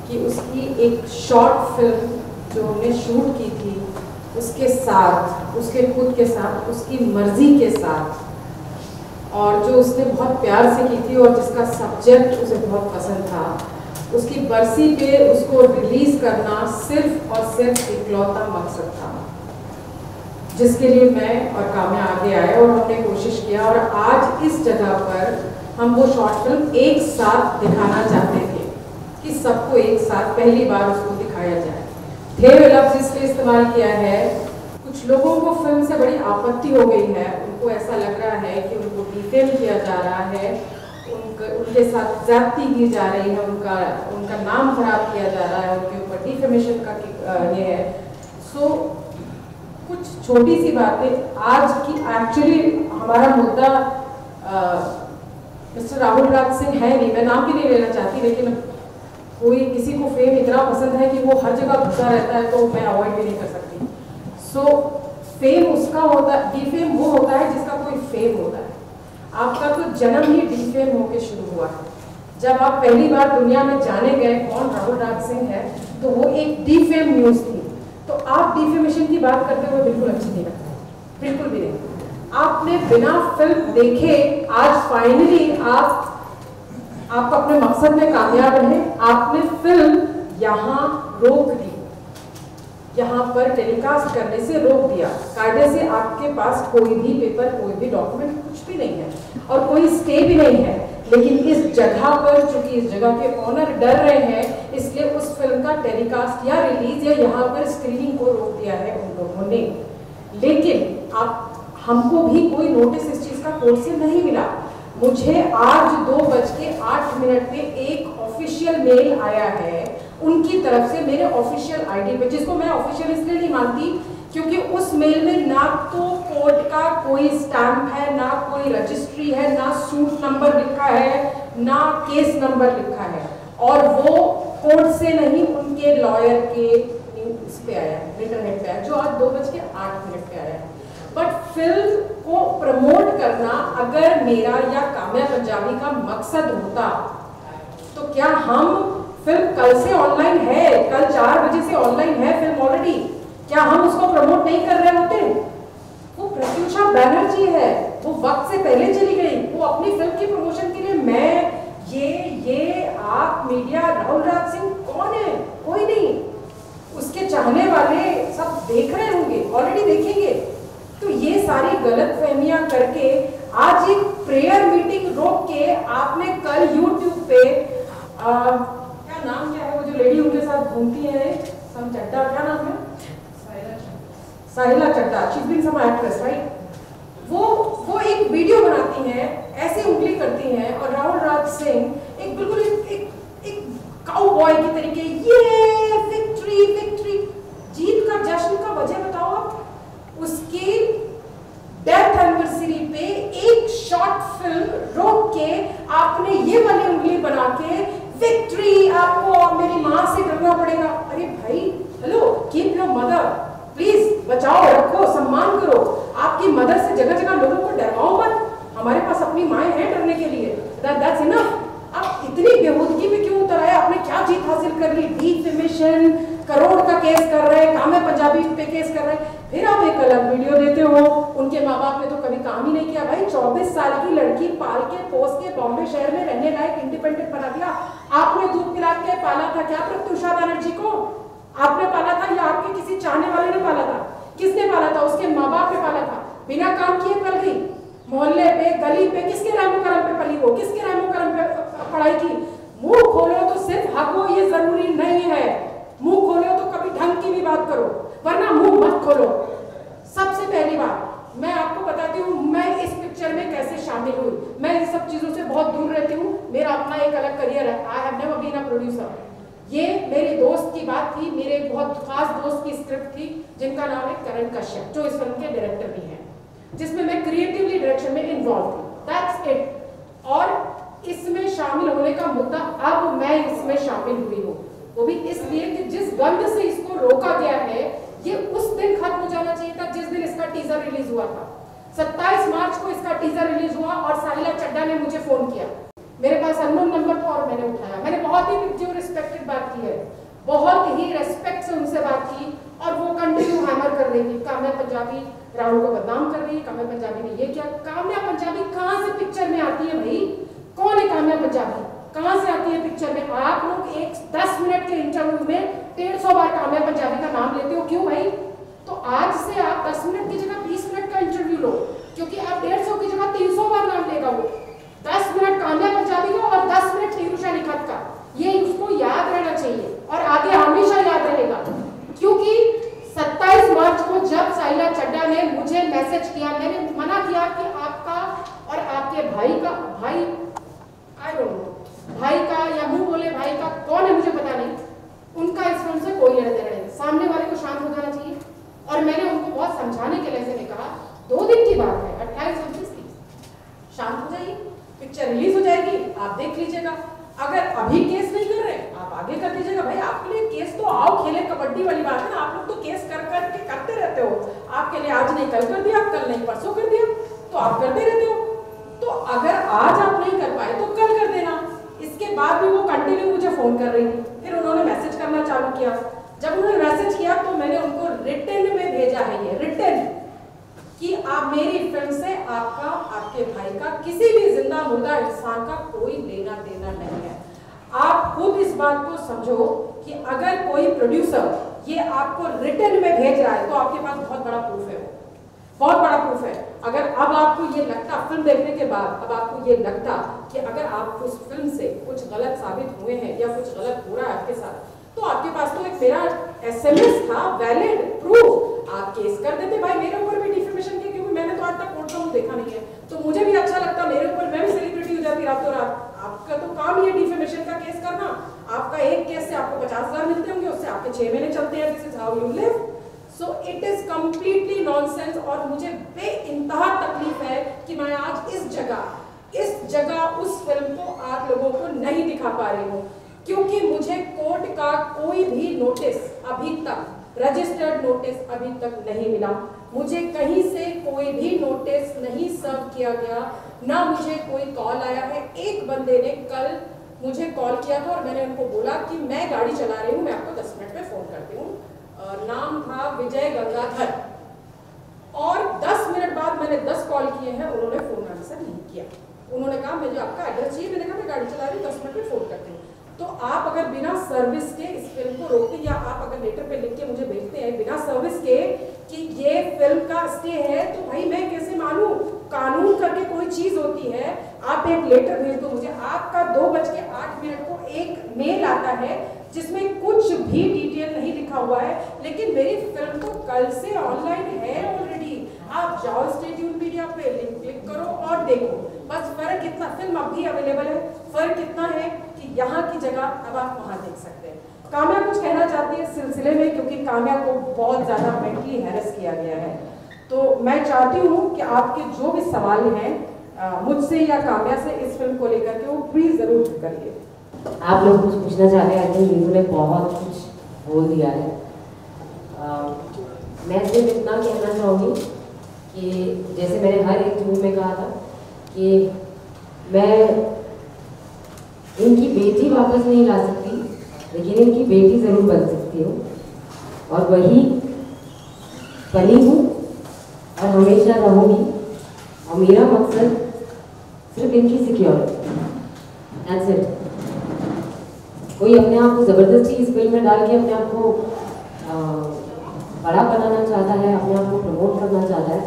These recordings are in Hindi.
कि उसकी एक शॉर्ट फिल्म जो हमने शूट की थी उसके साथ, उसके खुद के साथ, उसकी मर्जी के साथ, और जो उसने बहुत प्यार से की थी और जिसका सब्जेक्ट उसे बहुत पसंद था, उसकी बरसी पे उसको रिलीज करना सिर्फ और सिर्फ इकलौता मकसद था, जिसके लिए मैं और काम्या आगे आए और हमने कोशिश किया। और आज इस जगह पर हम वो शॉर्ट फिल्म एक साथ दिखाना चाहते थे कि सबको एक साथ पहली बार उसको दिखाया जाए। थे वे लफ्ज इसलिए इस्तेमाल किया है, कुछ लोगों को फिल्म से बड़ी आपत्ति हो गई है, उनको ऐसा लग रहा है कि उनको डिफेम किया जा रहा है, उनके साथ ज्यादती की जा रही है, उनका नाम खराब किया जा रहा है, उनके ऊपर डिफेमेशन का ये है। सो कुछ छोटी सी बातें आज की, एक्चुअली हमारा मुद्दा मिस्टर राहुल राज सिंह है नहीं, मैं नाम भी नहीं लेना चाहती, लेकिन कोई किसी को फेम इतना पसंद है कि वो हर जगह घुसा रहता है तो मैं अवॉइड भी नहीं कर सकती। सो फेम उसका होता है, डिफेम वो होता है जिसका कोई फेम होता है। आपका तो जन्म ही डिफेम होके शुरू हुआ है। जब आप पहली बार दुनिया में जाने गए कौन राहुल राज सिंह है, तो वो एक डिफेम न्यूज थी। तो आप डिफेमेशन की बात करते हुए बिल्कुल अच्छी नहीं लगता, बिल्कुल भी नहीं। आपने बिना फिल्म देखे आज फाइनली आप अपने मकसद में कामयाब रहे। आपने फिल्म यहाँ रोक दी, यहाँ पर टेलीकास्ट करने से रोक दिया। कायदे से आपके पास कोई भी पेपर, कोई भी डॉक्यूमेंट, कुछ भी नहीं है और कोई स्टे भी नहीं है, लेकिन इस जगह पर चूंकि इस जगह के ओनर डर रहे हैं, इसलिए उस फिल्म का टेलीकास्ट या रिलीज या यहाँ पर स्क्रीनिंग को रोक दिया है उन लोगों ने। लेकिन हमको भी कोई नोटिस इस चीज का कोर्ट से नहीं मिला। मुझे आज 2:08 पे एक ऑफिशियल मेल आया है उनकी तरफ से मेरे ऑफिशियल आईडी पे, जिसको मैं ऑफिशियल इसलिए नहीं मानती क्योंकि उस मेल में ना तो कोर्ट का कोई स्टैंप है, ना कोई रजिस्ट्री है, ना सूट नंबर लिखा है, ना केस नंबर लिखा है, और वो कोर्ट से नहीं उनके लॉयर के इस पे आया, लेटर हेड पे आया, जो आज 2:08 पे आया है। बट फिल्म को प्रमोट करना अगर मेरा या काम्या पंजाबी का मकसद होता तो क्या हम, फिल्म कल से ऑनलाइन है, कल 4 बजे से ऑनलाइन है फिल्म ऑलरेडी, क्या हम उसको प्रमोट नहीं कर रहे होते? वो प्रत्युषा बैनर्जी है, वो वक्त से पहले चली गई, वो अपनी फिल्म की प्रमोशन के लिए मैं ये आप मीडिया, राहुल राज सिंह कौन है? कोई नहीं। उसके चाहने वाले सब देख रहे होंगे, ऑलरेडी देखेंगे। तो ये सारी गलतफहमियां करके आज एक प्रेयर मीटिंग रोक के आपने कल यूट्यूब पे क्या नाम क्या है वो जो लेडी उनके साथ घूमती है, सम चड्डा, क्या नाम है? Sahila Chadda, she is being some actress, right? वो एक वीडियो बनाती हैं, ऐसे उंगली करती हैं, और राहुल राज सिंह एक बिल्कुल एक काउबॉय की तरीके, ये विक्ट्री विक्ट्री, जीत का जश्न का वजह बताओ आप। उसकी डेथ एनिवर्सरी पे एक शॉर्ट फिल्म रोक के आपने ये वाली उंगली बना के विक्ट्री, आपको मेरी मां से डरना पड़ेगा। अरे भाई, hello, keep your mother, please बचाओ, रखो, सम्मान करो। आपकी मदर से जगह जगह लोगों को डरवाओ मत। हमारे पास अपनी माएं हैं डरने के लिए, दैट्स इनफ। आप इतनी बेहूदगी में क्यों उतर आए? आपने क्या जीत हासिल कर ली? डिफेमेशन, करोड़ का केस कर रहे हैं, काम्या पंजाबी पे केस कर रहे हैं, फिर आप एक अलग वीडियो देते हो। उनके माँ बाप ने तो कभी काम ही नहीं किया। भाई 24 साल की लड़की पाल के पोस के बॉम्बे शहर में रहने लायक इंडिपेंडेंट बना दिया। आपने दूध पिला के पाला था क्या प्रत्युषा बैनर्जी को? आपने पाला था या आपके किसी चाहने वाले ने पाला था? किसने पाला था? उसके माँ बाप ने पाला था। बिना काम किए पल गई, मोहल्ले पे, गली पे, किसके रहमो करम पे पली हो? किसके रहमो करम पे पढ़ाई की? मुंह खोलो तो सिर्फ हक हो ये जरूरी नहीं है। मुंह खोलो तो कभी ढंग की भी बात करो, वरना मुंह मत खोलो। सबसे पहली बात मैं आपको बताती हूँ, मैं इस पिक्चर में कैसे शामिल हुई। मैं इन सब चीजों से बहुत दूर रहती हूँ, मेरा अपना एक अलग करियर है। I have never been a producer. ये मेरे दोस्त की बात थी, मेरे बहुत खास दोस्त की स्क्रिप्ट थी, जिनका नाम है करण कश्यप, जो इस फिल्म के डायरेक्टर भी हैं, जिसमें मैं क्रिएटिवली डायरेक्शन में इन्वॉल्व थी। That's it. और इसमें शामिल होने का मुद्दा, अब मैं इसमें शामिल हुई हूँ, वो भी इसलिए कि जिस गंध से इसको रोका गया है, ये उस दिन खत्म हो जाना चाहिए था जिस दिन इसका टीजर रिलीज हुआ था। 27 मार्च को इसका टीजर रिलीज हुआ और साहिला चड्डा ने मुझे फोन किया, मेरे पास अननोन नंबर था और मैंने उठाया। मैंने बहुत ही ड्यू रिस्पेक्ट रेस्पेक्टेड बात की है, बहुत ही रेस्पेक्ट से उनसे बात की, और वो कंटिन्यू हैमर कर रही थी काम्या पंजाबी राहुल को बदनाम कर रही है, काम्या पंजाबी ने ये किया। काम्या पंजाबी कहाँ से पिक्चर में आती है भाई? कौन है काम्या पंजाबी? कहाँ से आती है पिक्चर में? आप लोग एक 10 मिनट के इंटरव्यू में 150 बार काम्या पंजाबी का नाम लेते हो, क्यों भाई? तो आज से आप 10 मिनट की जगह 20 मिनट का इंटरव्यू लो, क्योंकि आप 150 की जगह 300 बार नाम लेगा वो। 10 मिनट काम्या पंजाबी का और 10 मिनट नीरूषा निखत का, ये उसको याद रहना चाहिए और आगे हमेशा याद रहेगा। क्योंकि 27 मार्च को जब साहिला चड्ढा ने मुझे मैसेज किया, मैंने मना किया कि आपका और आपके भाई का, भाई आई डोंट नो, भाई का या मुंह बोले भाई का कौन है मुझे पता नहीं, उनका इस फिल्म से कोई लेना देना नहीं, सामने वाले को शांत हो जाना चाहिए। और मैंने उनको बहुत समझाने के लिए कहा 2 दिन की बात है, 28 29 की, शांत हो जाइए, पिक्चर रिलीज हो जाएगी, आप देख लीजिएगा। अगर अभी केस नहीं कर रहे आप आगे कर दीजिएगा भाई, आपके लिए केस तो आओ खेले, कबड्डी वाली बात है ना, आप लोग तो केस कर के करते रहते हो, आपके लिए आज नहीं कल कर दिया, कल नहीं परसों कर दिया, तो आप करते रहते हो। तो अगर आज आप नहीं कर पाए तो कल कर देना। इसके बाद भी वो कंटिन्यू मुझे फोन कर रही थी, फिर उन्होंने मैसेज करना चालू किया। जब उन्होंने मैसेज किया तो मैंने उनको रिटन में भेजा है, ये रिटन, कि आप मेरी फिल्म से आपका, आपके भाई का, किसी भी जिंदा मुर्दा इंसान का कोई लेना देना नहीं है। आप खुद इस बात को समझो कि अगर कोई प्रोड्यूसर ये आपको रिटन में भेज रहा है तो आपके पास बहुत बड़ा प्रूफ है, बहुत बड़ा प्रूफ है। अगर अब आपको ये लगता, फिल्म देखने के बाद अब आपको ये लगता कि अगर आप उस फिल्म से कुछ गलत साबित हुए हैं या कुछ गलत हो रहा है आपके साथ, तो आपके पास तो एक मेरा SMS था, वैलिड प्रूफ, आप केस कर देते भाई मेरे ऊपर भी डिफेमेशन के, क्योंकि मैंने तो आज तक कोर्ट का मुंह देखा नहीं है, तो मुझे भी अच्छा लगता, मेरे ऊपर मैं भी सेलिब्रिटी हो जाती रातों रात। आपका तो काम ही है डिफेमेशन का केस करना, आपका एक केस से आपको 50,000 मिलते होंगे, उससे आपके 6 महीने चलते हैं, this is how you live. So it is completely nonsense. और मुझे बेइंतहा तकलीफ है कि मैं आज इस जगह उस फिल्म को आप लोगों को नहीं दिखा पा रही हूँ, क्योंकि मुझे कोर्ट का कोई भी नोटिस अभी तक, रजिस्टर्ड नोटिस अभी तक नहीं मिला, मुझे कहीं से कोई भी नोटिस नहीं सर्व किया गया, ना मुझे कोई कॉल आया है। एक बंदे ने कल मुझे कॉल किया था और मैंने उनको बोला कि मैं गाड़ी चला रही हूँ, मैं आपको 10 मिनट में फोन करती हूँ, नाम था विजय गंगाधर, और 10 मिनट बाद मैंने 10 कॉल किए हैं, उन्होंने फोन आंसर नहीं किया। उन्होंने कहा मुझे आपका एड्रेस चाहिए, मैंने कहा मैं गाड़ी चला रही हूँ, 10 मिनट में फोन करती हूँ। तो आप अगर बिना सर्विस के इस फिल्म को रोकते, या आप अगर लेटर पे लिख के मुझे भेजते हैं बिना सर्विस के कि ये फिल्म का स्टे है, तो भाई मैं कैसे मानूं? कानून करके कोई चीज होती है, आप एक लेटर भेज दो मुझे। आपका 2:08 को एक मेल आता है जिसमें कुछ भी डिटेल नहीं लिखा हुआ है, लेकिन मेरी फिल्म तो कल से ऑनलाइन है ऑलरेडी। आप जाओ स्टे ट्यून्ड मीडिया पे, लिंक क्लिक करो और देखो। बस फर्क इतना, फिल्म अब भी अवेलेबल है, फर्क इतना है कि यहाँ की जगह अब आप वहाँ देख सकते हैं। काम्या कुछ कहना चाहती है इस सिलसिले में, क्योंकि काम्या को बहुत ज़्यादा मेंटली हैरेस किया गया है, तो मैं चाहती हूँ कि आपके जो भी सवाल हैं मुझसे या काम्या से इस फिल्म को लेकर के, वो प्लीज़ ज़रूर करिए। आप लोग कुछ पूछना चाह रहे हैं? आई थिंक नीरू ने बहुत कुछ बोल दिया है। मैं सिर्फ इतना कहना चाहूँगी कि जैसे मैंने हर एक इंटरव्यू में कहा था कि मैं इनकी बेटी वापस नहीं ला सकती, लेकिन इनकी बेटी ज़रूर बन सकती हूँ, और वही बनी हूँ और हमेशा रहूँगी। और मेरा मकसद सिर्फ इनकी सिक्योरिटी, दैट्स इट। कोई अपने आप को ज़बरदस्ती इस फिल्म में डाल के अपने आप को बड़ा बनाना चाहता है, अपने आप को प्रमोट करना चाहता है,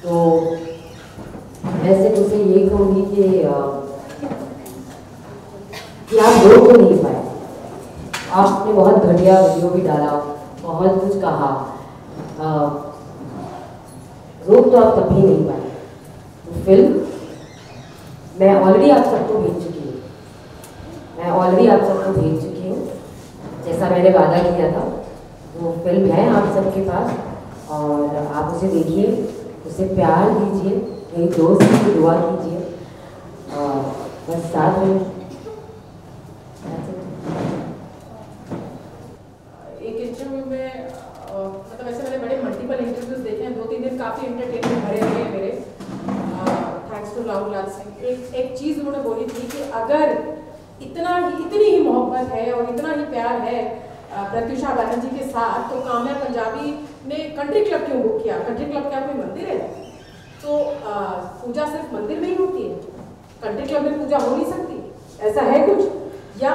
तो मैं सिर्फ उसे यही कहूँगी कि आप रोक तो नहीं पाए। आपने बहुत घटिया वीडियो भी डाला, बहुत कुछ कहा, रोक तो आप तब भी नहीं पाए। तो फिल्म मैं ऑलरेडी आप सबको भेज चुकी हूँ, जैसा मैंने वादा किया था। वो फिल्म है आप सबके पास, और आप उसे देखिए, उसे प्यार दीजिए, मेरी दोस्त की दुआ कीजिए, और बस साथ में एक इंटरव्यू में मतलब ऐसे मैंने बड़े मल्टीपल इंटरव्यूज देखे हैं, 2-3 दिन काफ़ी एंटरटेनमेंट भरे हुए हैं मेरे, थैंक्स टू राहुल लाल सिंह। एक चीज़ उन्होंने बोली थी कि अगर इतनी ही मोहब्बत है और इतना ही प्यार है प्रत्युषा बनर्जी के साथ, तो काम्या पंजाबी ने कंट्री क्लब क्यों बुक किया? कंट्री क्लब क्या कोई मंदिर है? तो पूजा सिर्फ मंदिर में ही होती है? कंट्री क्लब में पूजा हो नहीं सकती? ऐसा है कुछ? या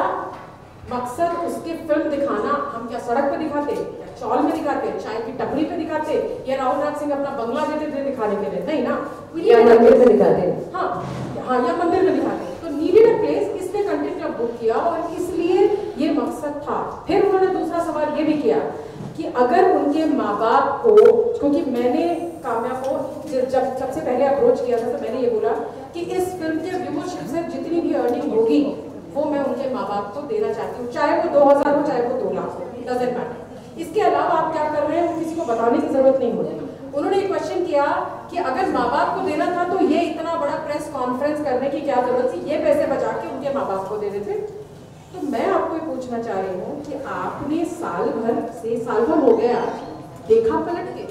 मकसद उसके फिल्म दिखाना, हम क्या सड़क पे दिखाते या चौल में दिखाते, चाय की टपरी पे दिखाते, या राहुल राज सिंह अपना बंगला देते थे दिखाने के लिए? नहीं ना, या मंदिर में दिखाते। हाँ, या मंदिर में दिखाते। तो नीडेड अ प्लेस, इसने कंट्री क्लब बुक किया और इसलिए ये मकसद था। फिर उन्होंने दूसरा सवाल ये भी किया कि अगर उनके माँ बाप को, क्योंकि मैंने काम्या को जब सबसे पहले अप्रोच किया था तो मैंने ये बोला कि इस फिल्म के व्यूअरशिप से जितनी भी अर्निंग होगी वो मैं उनके माँ बाप को देना चाहती हूँ, चाहे वो 2000 हो चाहे वो 2 लाख हो, डजंट मैटर। इसके अलावा आप क्या कर रहे हैं वो किसी को बताने की जरूरत नहीं होती। उन्होंने एक क्वेश्चन किया कि अगर माँ बाप को देना था तो ये इतना बड़ा प्रेस कॉन्फ्रेंस करने की क्या जरूरत थी, ये पैसे बचा के उनके माँ बाप को दे देते। तो मैं आपको ये पूछना चाह रही हूँ कि आपने साल भर हो गया देखा पलट के,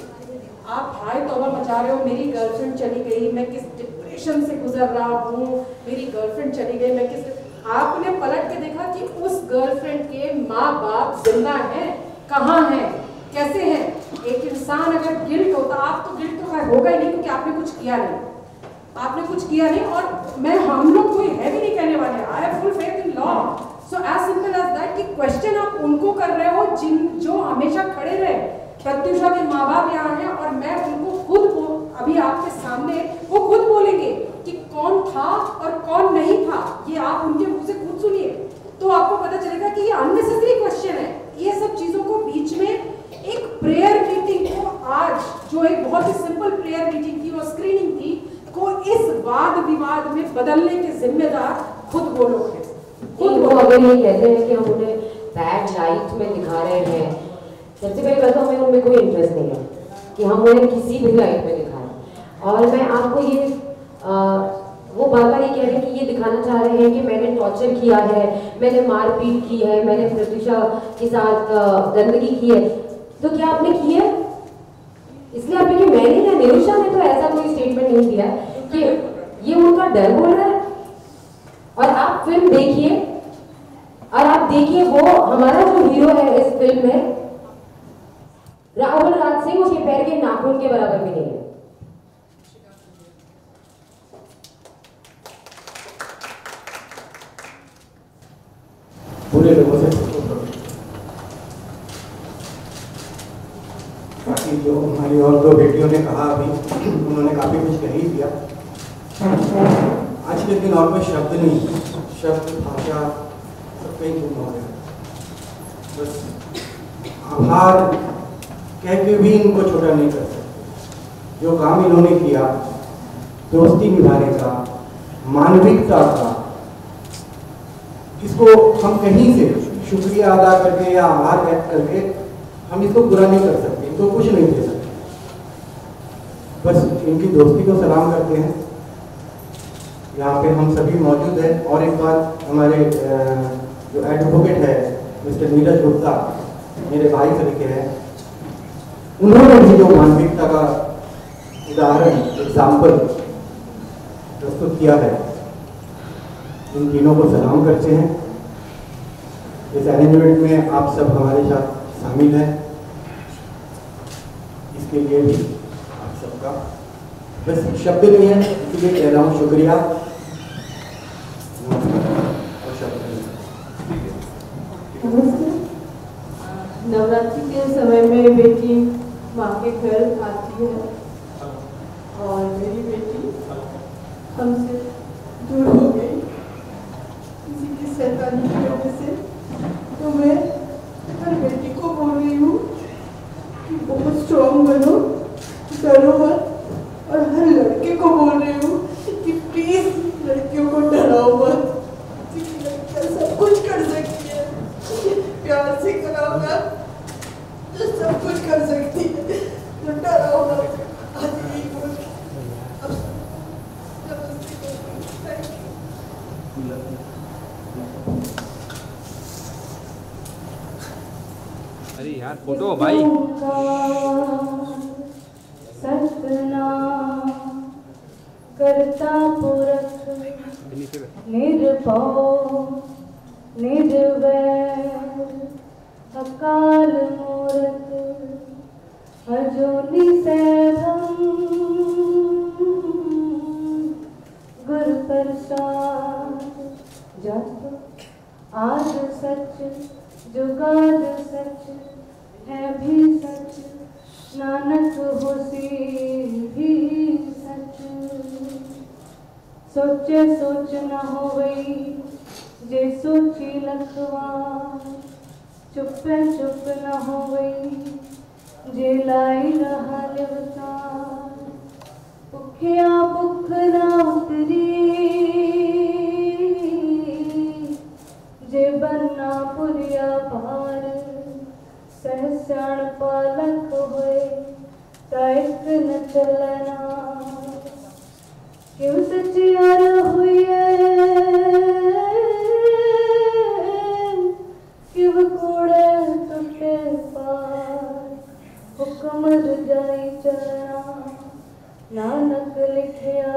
आप हाय तौबा मचा रहे हो, मेरी गर्लफ्रेंड चली गई, मैं किस डिप्रेशन से गुजर रहा हूँ, मेरी गर्लफ्रेंड चली गई, मैं किस, आपने पलट के देखा कि उस गर्लफ्रेंड के माँ बाप जिंदा हैं, कहाँ हैं, कैसे हैं? एक इंसान अगर गिल्ट होता, आप तो गिल्ट तो होगा ही नहीं क्योंकि आपने कुछ किया नहीं, आपने कुछ किया नहीं। और मैं, हम लोग कोई है भी नहीं कहने वाले, I have full faith in law, so as simple as that कि क्वेश्चन आप उनको कर रहे हो जो हमेशा खड़े रहे। प्रत्युषा के माँ बाप यहाँ हैं और मैं उनको अभी आपके सामने वो खुद बोलेंगे कि कौन था और कौन नहीं था, ये आप उनके मुंह से खुद सुनिए तो आपको पता चलेगा कि ये अननेसेसरी क्वेश्चन है। ये सब चीजों को बीच में एक प्रेयर मीटिंग को, आज जो एक बहुत ही सिंपल प्रेयर मीटिंग थी, वो स्क्रीनिंग थी, को इस वाद विवाद में बदलने के जिम्मेदार खुद वो लोग हैं। खुद वो अगर ये कहते हैं कि हम उन्हें बैड लाइट में दिखा रहे हैं, सबसे पहले बात तो हमें उनमें कोई इंटरेस्ट नहीं है कि हम उन्हें किसी भी लाइट में दिखाएं। और मैं आपको ये वो बात ये कह रहे हैं कि ये दिखाना चाह रहे हैं कि मैंने टॉर्चर किया है, मैंने मारपीट की है, मैंने प्रत्युषा के साथ गंदगी की है। तो क्या आपने की है? इसलिए आप देखिए, मैंने या निरुषा ने तो ऐसा कोई स्टेटमेंट नहीं दिया कि ये उनका डर बोल रहा है। और आप फिल्म देखिए और आप देखिए वो हमारा जो हीरो है इस फिल्म में, राहुल राज सिंह, उसके पैर के नाखून के बराबर भी नहीं है। पूरे लोगों से बाकी जो हमारी और 2 बेटियों ने कहा अभी, उन्होंने काफी कुछ कह ही दिया। आज के दिन और कोई शब्द नहीं, शब्द भाषा सब कहीं गुम हो गया। बस आभार कह के भी इनको छोटा नहीं कर सकते। जो काम इन्होंने किया, दोस्ती निभाने का, मानविकता का, इसको हम कहीं से शुक्रिया अदा करके या आभार व्यक्त करके हम इसको पूरा नहीं कर सकते, इनको कुछ नहीं दे सकते। बस इनकी दोस्ती को सलाम करते हैं। यहाँ पे हम सभी मौजूद हैं। और एक बात, हमारे जो एडवोकेट है मिस्टर नीरज गुप्ता, मेरे भाई तरीके हैं, उन्होंने भी जो मानविकता का उदाहरण, एग्जाम्पल प्रस्तुत किया है, इन तीनों को सलाम करते हैं। इस अरेंजमेंट में आप सब हमारे साथ शामिल हैं, इसके लिए भी आप सबका बस शब्द नहीं है, इसलिए कह रहा हूँ शुक्रिया। और शब्द नवरात्रि के समय में बेटी माँ के घर आती है और मेरी बेटी हमसे दूर हो गई किसी की शैतानी की वजह से। तो मैं हर बेटी को बोल रही हूँ कि बहुत स्ट्रॉन्ग बनो, डरो मत। और हर लड़के को बोल रही हूँ कि प्लीज लड़कियों को डराओ मत, क्योंकि लड़कियाँ सब कुछ कर सकती है, प्यार से कराओगा तो सब कुछ कर सकती है, तो डराओ मत। आज यही बोल अरे यार फोटो भाई। सतना करता पुरख निर्भव निर्वैर अकाल मूरत अजूनी सैभम गुर प्रसाद जप आज सच जुगाद सच है भी सच नानक होसी भी सच। सोचे सोच न होवई जे सोची लखवार चुप चुप न होवई जे लाई रहा लिवतार भुखिया भुख न उतरी जे बन्ना पुरिया पार सहस्याण पालक होए ताइक न चलना क्यों सचियार हुई किव कूड़े टुटे पार हुक्म रजाई चलना नानक लिखिया